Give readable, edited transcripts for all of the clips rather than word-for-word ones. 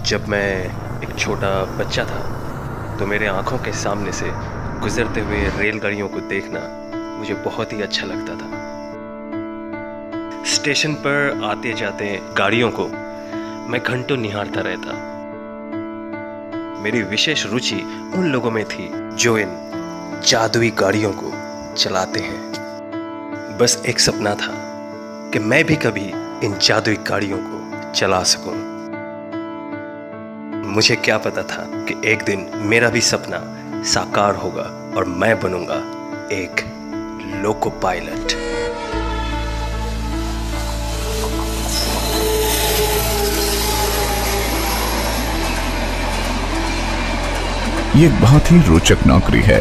जब मैं एक छोटा बच्चा था तो मेरे आंखों के सामने से गुजरते हुए रेलगाड़ियों को देखना मुझे बहुत ही अच्छा लगता था। स्टेशन पर आते जाते गाड़ियों को मैं घंटों निहारता रहता। मेरी विशेष रुचि उन लोगों में थी जो इन जादुई गाड़ियों को चलाते हैं। बस एक सपना था कि मैं भी कभी इन जादुई गाड़ियों को चला सकूं। मुझे क्या पता था कि एक दिन मेरा भी सपना साकार होगा और मैं बनूंगा एक लोको पायलट। ये एक बहुत ही रोचक नौकरी है,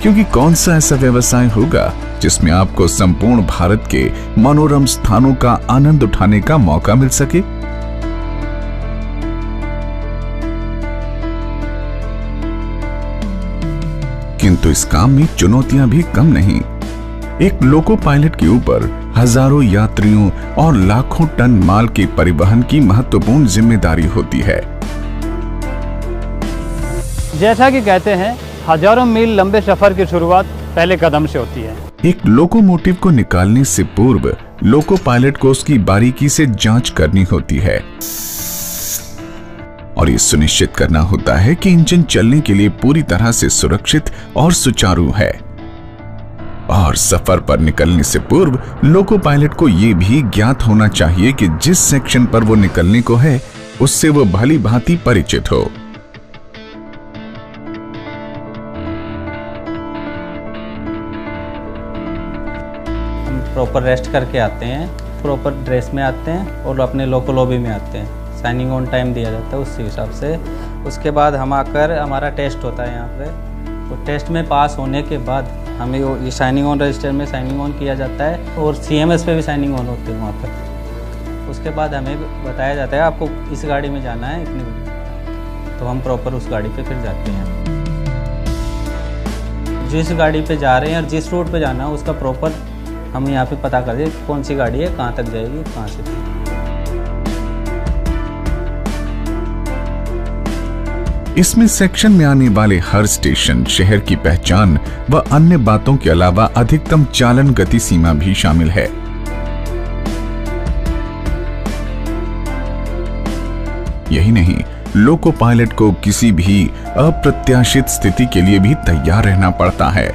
क्योंकि कौन सा ऐसा व्यवसाय होगा जिसमें आपको संपूर्ण भारत के मनोरम स्थानों का आनंद उठाने का मौका मिल सके। किंतु इस काम में चुनौतियां भी कम नहीं। एक लोको पायलट के ऊपर हजारों यात्रियों और लाखों टन माल के परिवहन की महत्वपूर्ण जिम्मेदारी होती है। जैसा कि कहते हैं, हजारों मील लंबे सफर की शुरुआत पहले कदम से होती है। एक लोकोमोटिव को निकालने से पूर्व लोको पायलट को उसकी बारीकी से जांच करनी होती है और ये सुनिश्चित करना होता है कि इंजन चलने के लिए पूरी तरह से सुरक्षित और सुचारू है। और सफर पर निकलने से पूर्व लोको पायलट को यह भी ज्ञात होना चाहिए कि जिस सेक्शन पर वो निकलने को है उससे वो भली भांति परिचित हो। हम प्रॉपर रेस्ट करके आते हैं, प्रॉपर ड्रेस में आते हैं और अपने लोको लॉबी में आते हैं। साइनिंग ऑन टाइम दिया जाता है उसी हिसाब से। उसके बाद हम आकर हमारा टेस्ट होता है यहाँ पे। तो टेस्ट में पास होने के बाद हमें ये साइनिंग ऑन रजिस्टर में साइनिंग ऑन किया जाता है और CMS पे भी साइनिंग ऑन होती है वहाँ पर। उसके बाद हमें बताया जाता है आपको इस गाड़ी में जाना है इतनी बजे, तो हम प्रॉपर उस गाड़ी पे फिर जाते हैं। जिस गाड़ी पे जा रहे हैं और जिस रूट पे जाना है उसका प्रॉपर हम यहाँ पे पता कर दें कौन सी गाड़ी है, कहाँ तक जाएगी, कहाँ से। इसमें सेक्शन में आने वाले हर स्टेशन, शहर की पहचान व अन्य बातों के अलावा अधिकतम चालन गति सीमा भी शामिल है। यही नहीं, लोको पायलट को किसी भी अप्रत्याशित स्थिति के लिए भी तैयार रहना पड़ता है।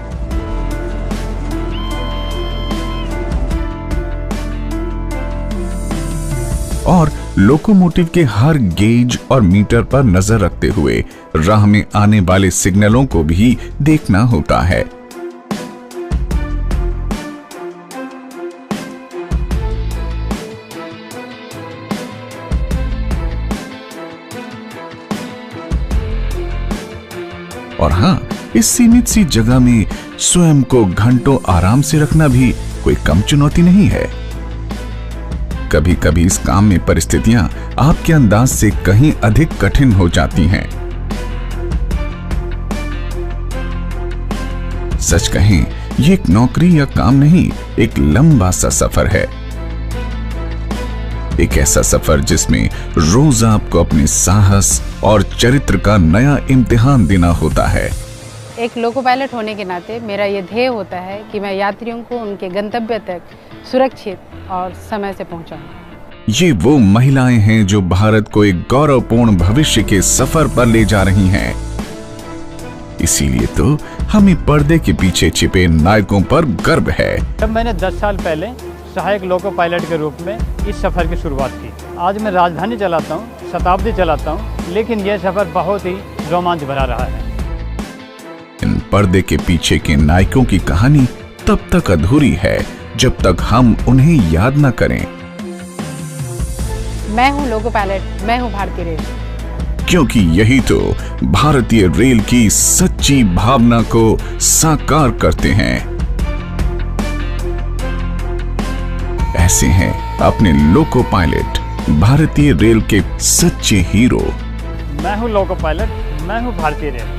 और लोकोमोटिव के हर गेज और मीटर पर नजर रखते हुए राह में आने वाले सिग्नलों को भी देखना होता है। और हाँ, इस सीमित सी जगह में स्वयं को घंटों आराम से रखना भी कोई कम चुनौती नहीं है। कभी कभी इस काम में परिस्थितियां आपके अंदाज से कहीं अधिक कठिन हो जाती हैं। सच कहें, ये एक नौकरी या काम नहीं, एक लंबा सा सफर है। एक ऐसा सफर जिसमें रोज आपको अपने साहस और चरित्र का नया इम्तिहान देना होता है। एक लोको पायलट होने के नाते मेरा ये ध्येय होता है कि मैं यात्रियों को उनके गंतव्य तक सुरक्षित और समय से पहुंचाऊं। ये वो महिलाएं हैं जो भारत को एक गौरवपूर्ण भविष्य के सफर पर ले जा रही हैं। इसीलिए तो हमें पर्दे के पीछे छिपे नायकों पर गर्व है। जब मैंने 10 साल पहले सहायक लोको पायलट के रूप में इस सफर की शुरुआत की। आज मैं राजधानी चलाता हूँ, शताब्दी चलाता हूँ, लेकिन यह सफर बहुत ही रोमांच भरा रहा है। इन पर्दे के पीछे के नायकों की कहानी तब तक अधूरी है जब तक हम उन्हें याद न करें। मैं हूँ लोको पायलट, मैं हूँ भारतीय रेल। क्योंकि यही तो भारतीय रेल की सच्ची भावना को साकार करते हैं। ऐसे हैं अपने लोको पायलट, भारतीय रेल के सच्चे हीरो। मैं हूँ लोको पायलट, मैं हूँ भारतीय रेल।